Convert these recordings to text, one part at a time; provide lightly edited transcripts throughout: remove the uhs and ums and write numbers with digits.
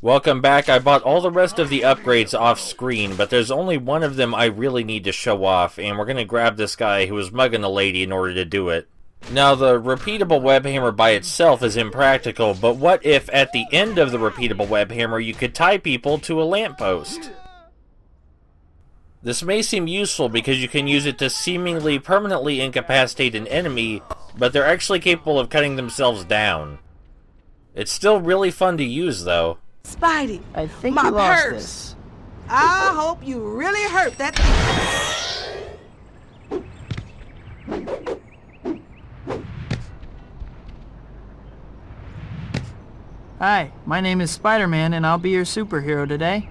Welcome back. I bought all the rest of the upgrades off screen, but there's only one of them I really need to show off, and we're gonna grab this guy who was mugging a lady in order to do it. Now, the repeatable web hammer by itself is impractical, but what if at the end of the repeatable web hammer you could tie people to a lamppost? This may seem useful because you can use it to seemingly permanently incapacitate an enemy, but they're actually capable of cutting themselves down. It's still really fun to use, though. Spidey, I think my you lost purse. this. I hope you really hurt that thing. Hi, my name is Spider-Man, and I'll be your superhero today.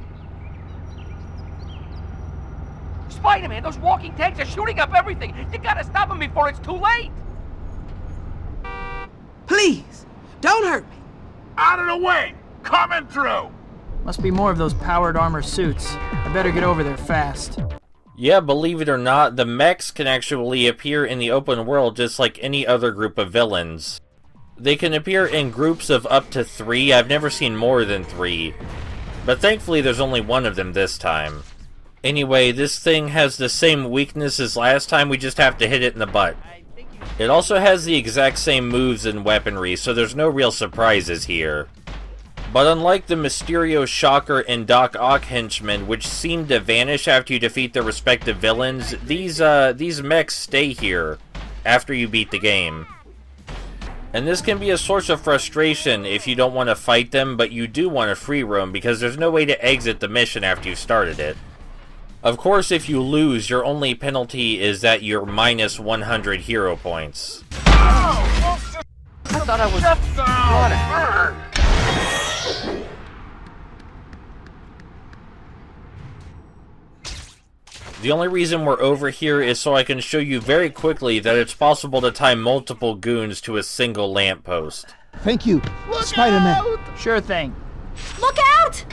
Spider-Man, those walking tanks are shooting up everything. You gotta stop them before it's too late. Please, don't hurt me. Out of the way! Coming through! Must be more of those powered armor suits. I better get over there fast. Yeah, believe it or not, the mechs can actually appear in the open world just like any other group of villains. They can appear in groups of up to 3, I've never seen more than 3. But thankfully there's only one of them this time. Anyway, this thing has the same weakness as last time, we just have to hit it in the butt. It also has the exact same moves and weaponry, so there's no real surprises here. But unlike the Mysterio, Shocker, and Doc Ock henchmen, which seem to vanish after you defeat their respective villains, these mechs stay here after you beat the game. And this can be a source of frustration if you don't want to fight them, but you do want to free roam, because there's no way to exit the mission after you've started it. Of course, if you lose, your only penalty is that you're minus 100 hero points. I thought I was water. The only reason we're over here is so I can show you very quickly that it's possible to tie multiple goons to a single lamppost. Thank you, Spider-Man. Sure thing. Look out!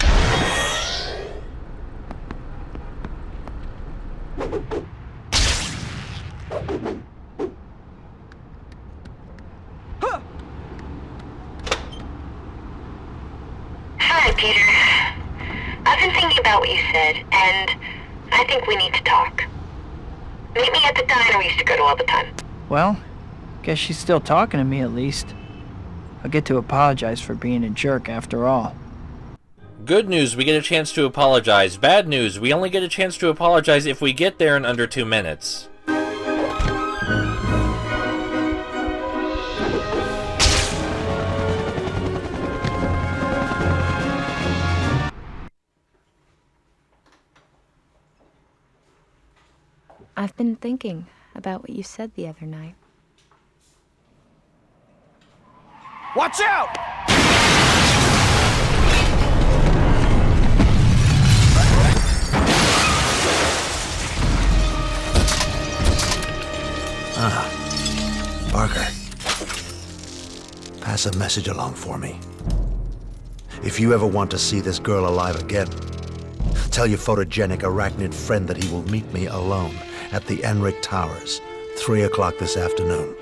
Hi, Peter. I've been thinking about what you said, and I think we need to talk. Meet me at the diner we used to go to all the time. Well, guess she's still talking to me at least. I'll get to apologize for being a jerk after all. Good news, we get a chance to apologize. Bad news, we only get a chance to apologize if we get there in under 2 minutes. I've been thinking about what you said the other night. Watch out! Parker. Pass a message along for me. If you ever want to see this girl alive again, tell your photogenic arachnid friend that he will meet me alone at the Enric Towers, 3 o'clock this afternoon.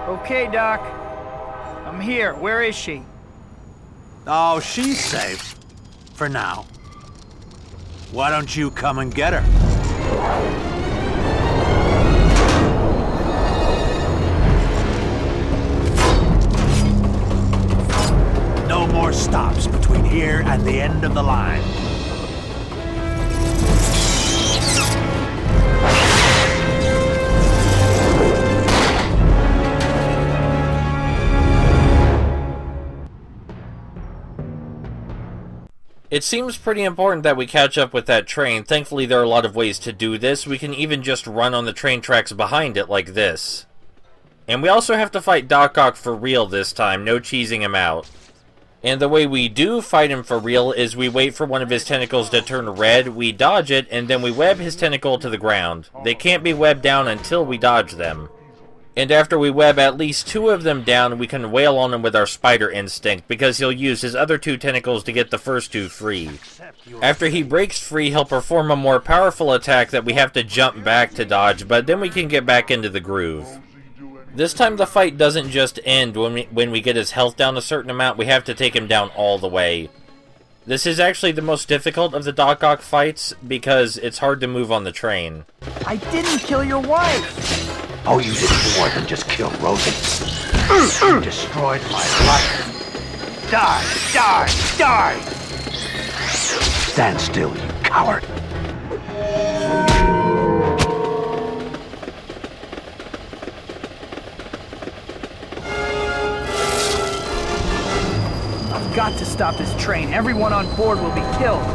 Okay, Doc. I'm here. Where is she? Oh, she's safe. For now. Why don't you come and get her? No more stops between here and the end of the line. It seems pretty important that we catch up with that train. Thankfully, there are a lot of ways to do this. We can even just run on the train tracks behind it like this. And we also have to fight Doc Ock for real this time, no cheesing him out. And the way we do fight him for real is we wait for one of his tentacles to turn red, we dodge it, and then we web his tentacle to the ground. They can't be webbed down until we dodge them. And after we web at least 2 of them down, we can wail on him with our spider instinct, because he'll use his other 2 tentacles to get the first 2 free. After he breaks free, he'll perform a more powerful attack that we have to jump back to dodge, but then we can get back into the groove. This time the fight doesn't just end when we get his health down a certain amount, we have to take him down all the way. This is actually the most difficult of the Doc Ock fights, because it's hard to move on the train. I didn't kill your wife! Oh, you did more than just kill Rosie. You destroyed my life. Die! Die! Die! Stand still, you coward. I've got to stop this train. Everyone on board will be killed.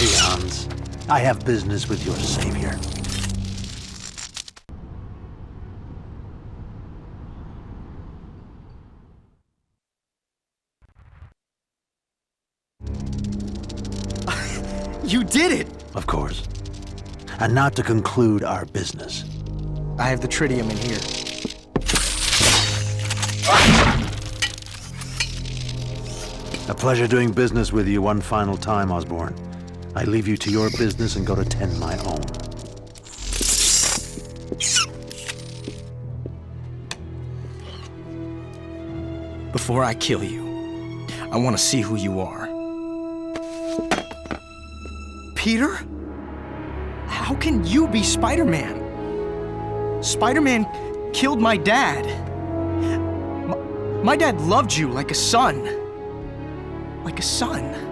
Peons. I have business with your savior. You did it! Of course. And now to conclude our business. I have the tritium in here. A pleasure doing business with you one final time, Osborn. I leave you to your business and go to tend my own. Before I kill you, I want to see who you are. Peter? How can you be Spider-Man? Spider-Man killed my dad. My dad loved you like a son. Like a son.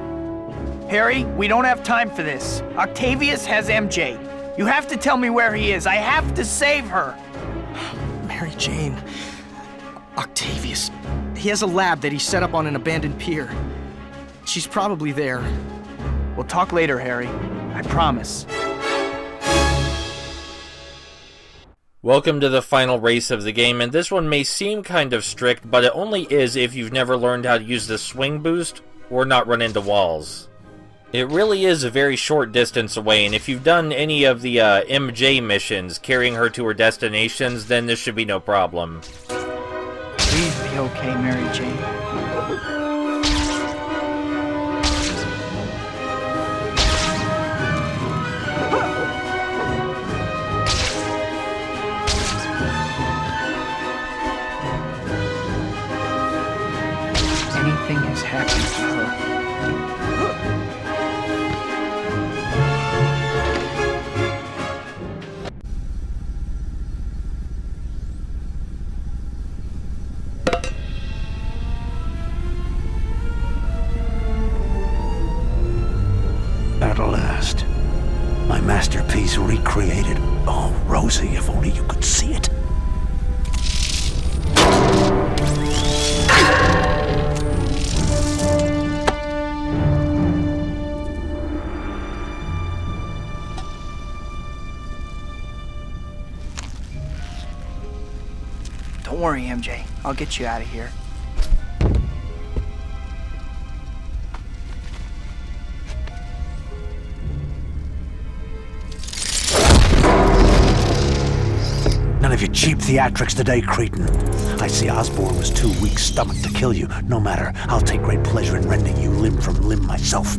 Harry, we don't have time for this. Octavius has MJ. You have to tell me where he is. I have to save her. Mary Jane. Octavius. He has a lab that he set up on an abandoned pier. She's probably there. We'll talk later, Harry. I promise. Welcome to the final race of the game, and this one may seem kind of strict, but it only is if you've never learned how to use the swing boost or not run into walls. It really is a very short distance away, and if you've done any of the MJ missions carrying her to her destinations, then this should be no problem. Please be okay, Mary Jane. Anything has happened to her. At last. My masterpiece recreated. Oh, Rosie, if only you could see it. Don't worry, MJ. I'll get you out of here. None of your cheap theatrics today, cretin. I see Osborn was too weak-stomached to kill you. No matter, I'll take great pleasure in rending you limb from limb myself.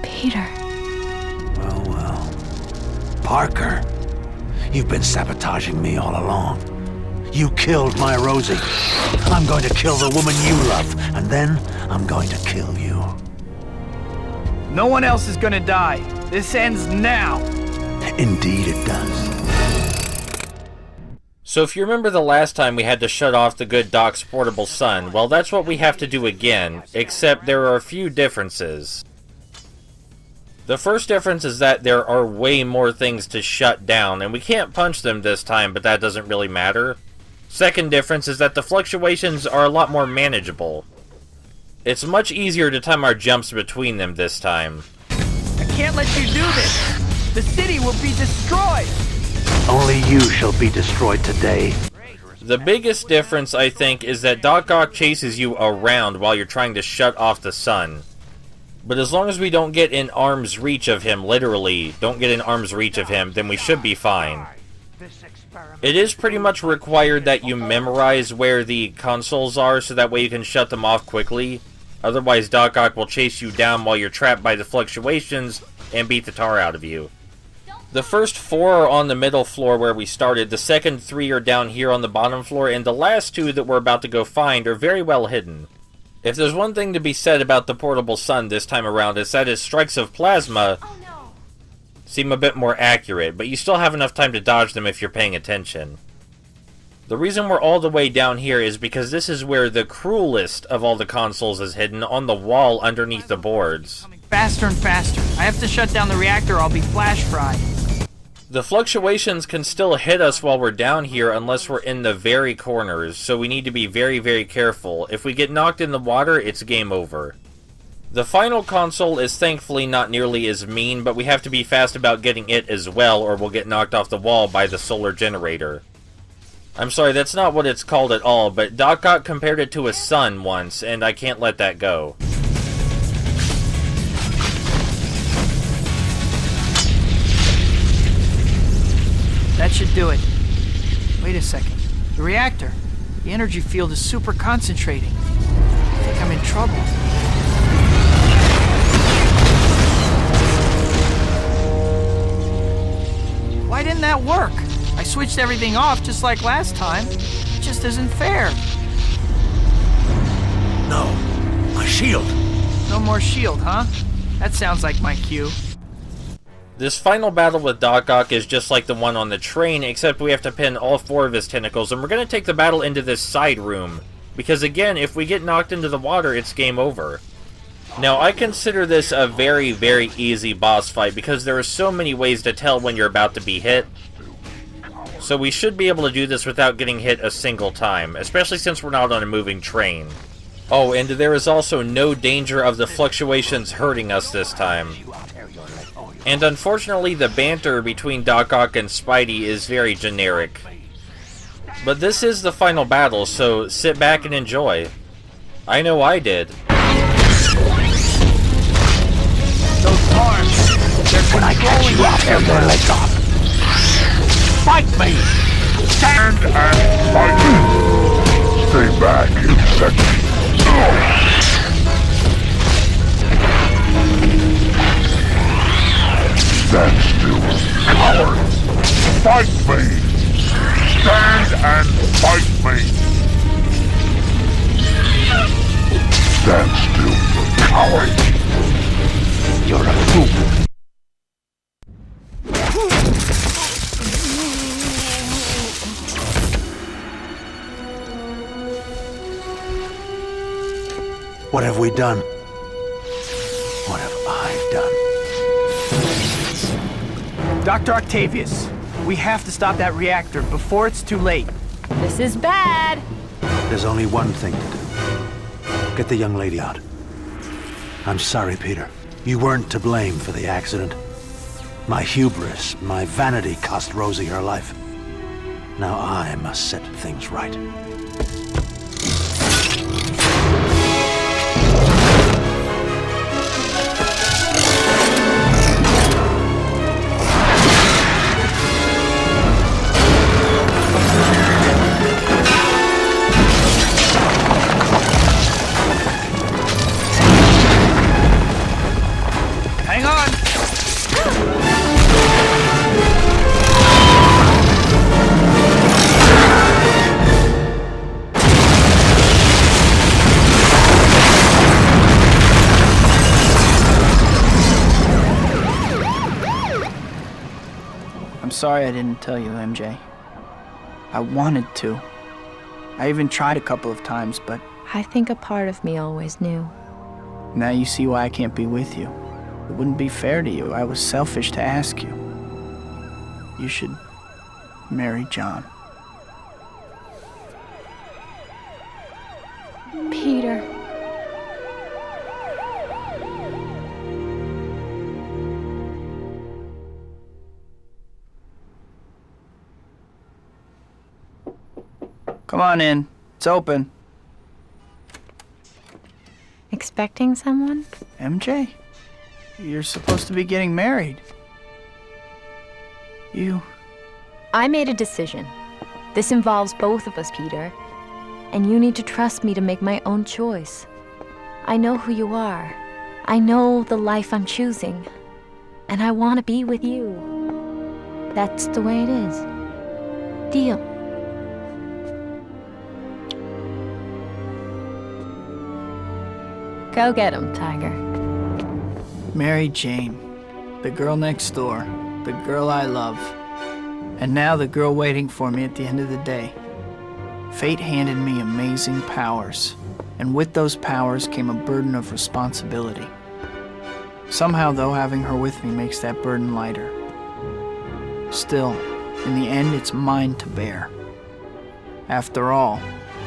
Peter. Well, well. Parker, you've been sabotaging me all along. You killed my Rosie. I'm going to kill the woman you love, and then I'm going to kill you. No one else is gonna die. This ends now. Indeed it does. So if you remember the last time we had to shut off the good Doc's portable sun, well, that's what we have to do again, except there are a few differences. The first difference is that there are way more things to shut down, and we can't punch them this time, but that doesn't really matter. Second difference is that the fluctuations are a lot more manageable. It's much easier to time our jumps between them this time. I can't let you do this. The city will be destroyed. Only you shall be destroyed today. The biggest difference, I think, is that Doc Ock chases you around while you're trying to shut off the sun. But as long as we don't get in arm's reach of him, literally, don't get in arm's reach of him, then we should be fine. It is pretty much required that you memorize where the consoles are so that way you can shut them off quickly. Otherwise, Doc Ock will chase you down while you're trapped by the fluctuations and beat the tar out of you. The first 4 are on the middle floor where we started, the second 3 are down here on the bottom floor, and the last 2 that we're about to go find are very well hidden. If there's one thing to be said about the portable sun this time around, it's that his strikes of plasma seem a bit more accurate, but you still have enough time to dodge them if you're paying attention. The reason we're all the way down here is because this is where the cruelest of all the consoles is hidden, on the wall underneath the boards. Faster and faster. I have to shut down the reactor or I'll be flash fried. The fluctuations can still hit us while we're down here unless we're in the very corners, so we need to be very, very careful. If we get knocked in the water, it's game over. The final console is thankfully not nearly as mean, but we have to be fast about getting it as well, or we'll get knocked off the wall by the solar generator. I'm sorry, that's not what it's called at all, but Doc Ock compared it to a sun once, and I can't let that go. That should do it. Wait a second. The reactor. The energy field is super concentrating. I think I'm in trouble. Why didn't that work? I switched everything off just like last time. It just isn't fair. No. My shield. No more shield, huh? That sounds like my cue. This final battle with Doc Ock is just like the one on the train, except we have to pin all 4 of his tentacles, and we're going to take the battle into this side room. Because again, if we get knocked into the water, it's game over. Now, I consider this a very, very easy boss fight, because there are so many ways to tell when you're about to be hit. So we should be able to do this without getting hit a single time, especially since we're not on a moving train. Oh, and there is also no danger of the fluctuations hurting us this time. And unfortunately, the banter between Doc Ock and Spidey is very generic. But this is the final battle, so sit back and enjoy. I know I did. Those arms, they're When I catch you, I'll tear your legs off. Fight me! Stand and fight! Stay back, insect! Stand still, coward! Fight me! Stand and fight me! Stand still, coward! You're a fool. What have we done? What have I done? Dr. Octavius, we have to stop that reactor before it's too late. This is bad. There's only one thing to do. Get the young lady out. I'm sorry, Peter. You weren't to blame for the accident. My hubris, my vanity cost Rosie her life. Now I must set things right. Hang on! sorry I didn't tell you, MJ. I wanted to. I even tried a couple of times, but I think a part of me always knew. now you see why I can't be with you. It wouldn't be fair to you. I was selfish to ask you. You should marry John. Peter. Come on in. It's open. Expecting someone? MJ? You're supposed to be getting married. I made a decision. This involves both of us, Peter. And you need to trust me to make my own choice. I know who you are. I know the life I'm choosing. And I want to be with you. That's the way it is. Deal. Go get him, Tiger. Mary Jane. The girl next door. The girl I love. And now the girl waiting for me at the end of the day. Fate handed me amazing powers. And with those powers came a burden of responsibility. Somehow, though, having her with me makes that burden lighter. Still, in the end, it's mine to bear. After all,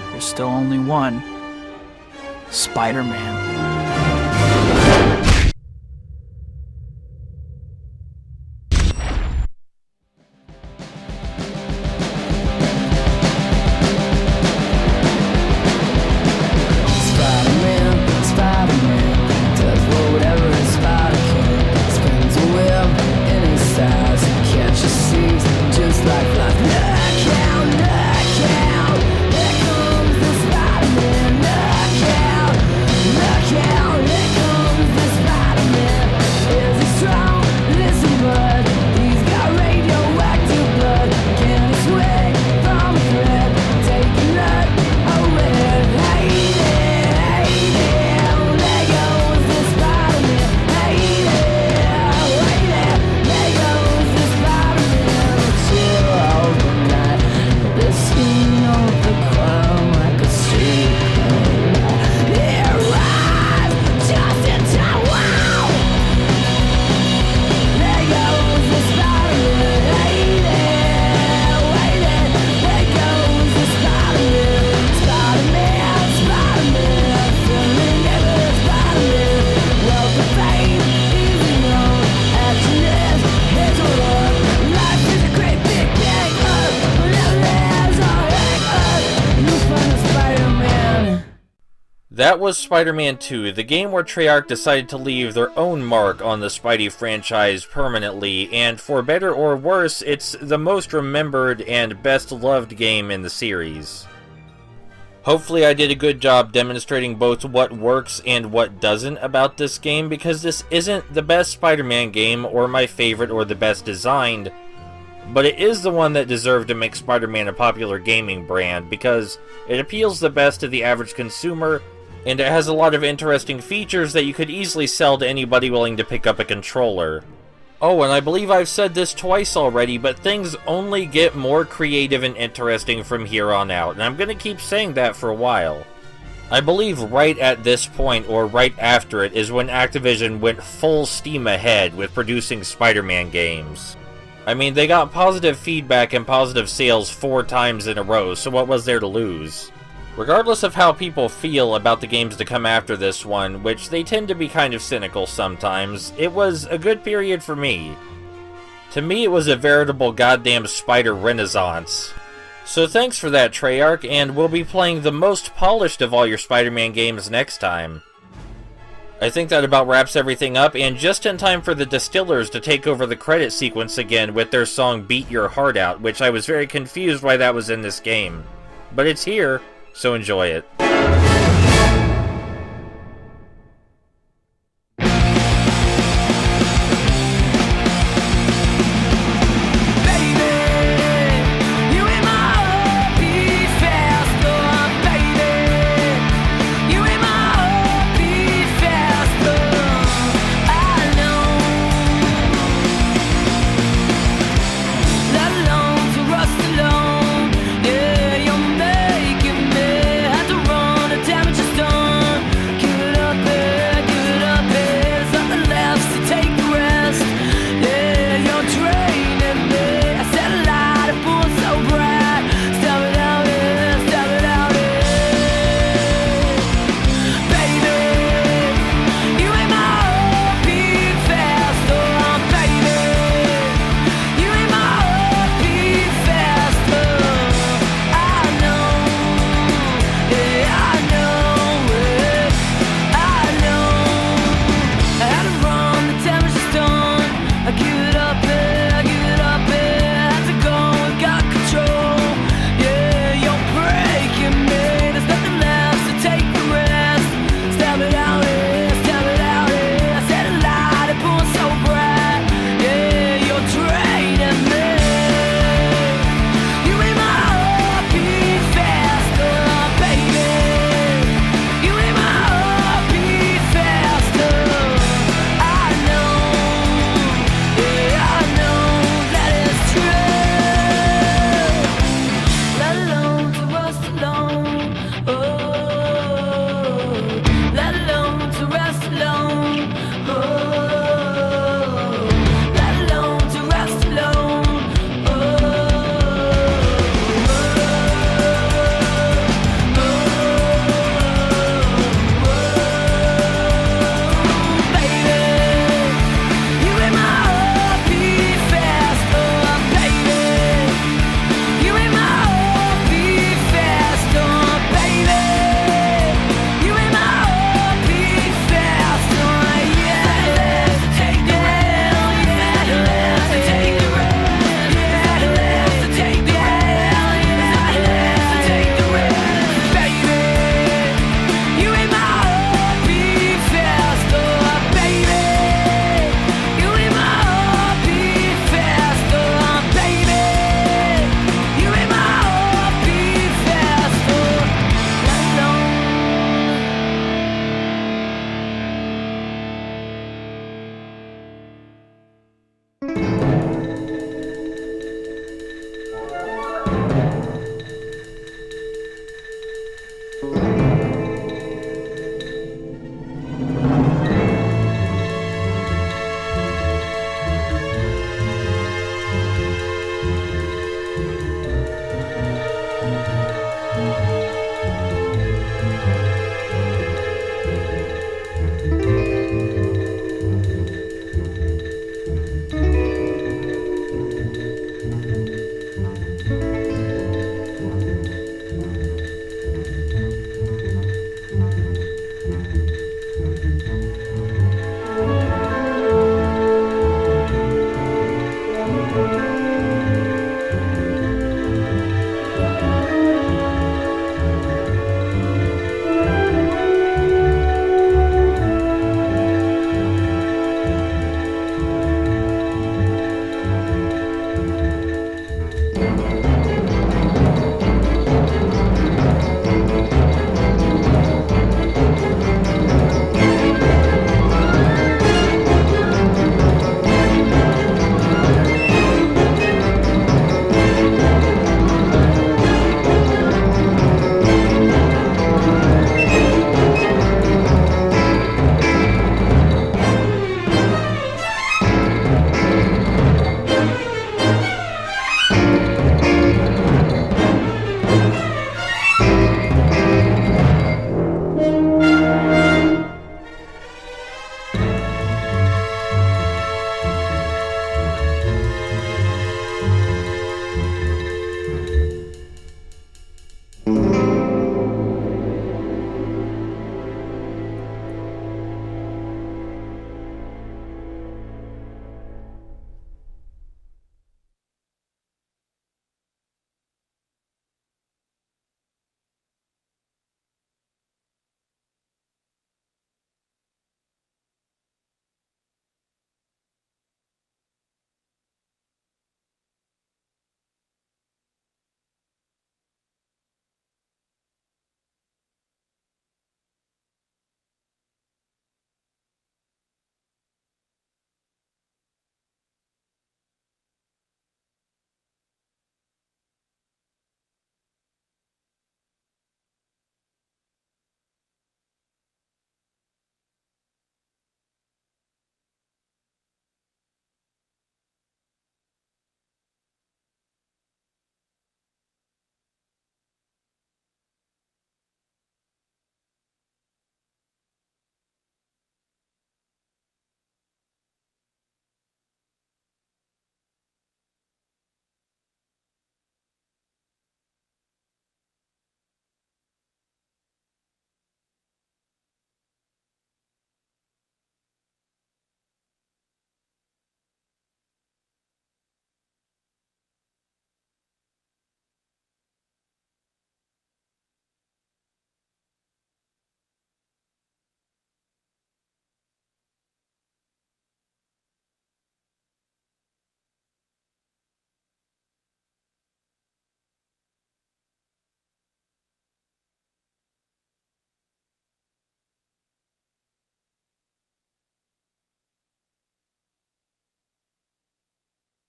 there's still only one Spider-Man. That was Spider-Man 2, the game where Treyarch decided to leave their own mark on the Spidey franchise permanently, and for better or worse, it's the most remembered and best loved game in the series. Hopefully I did a good job demonstrating both what works and what doesn't about this game, because this isn't the best Spider-Man game, or my favorite, or the best designed, but it is the one that deserved to make Spider-Man a popular gaming brand, because it appeals the best to the average consumer, and it has a lot of interesting features that you could easily sell to anybody willing to pick up a controller. Oh, and I believe I've said this twice already, but things only get more creative and interesting from here on out, and I'm gonna keep saying that for a while. I believe right at this point, or right after it, is when Activision went full steam ahead with producing Spider-Man games. I mean, they got positive feedback and positive sales 4 times in a row, so what was there to lose? Regardless of how people feel about the games to come after this one, which they tend to be kind of cynical sometimes, it was a good period for me. To me, it was a veritable goddamn spider renaissance. So thanks for that, Treyarch, and we'll be playing the most polished of all your Spider-Man games next time. I think that about wraps everything up, and just in time for the Distillers to take over the credit sequence again with their song Beat Your Heart Out, which I was very confused why that was in this game. But it's here, so enjoy it.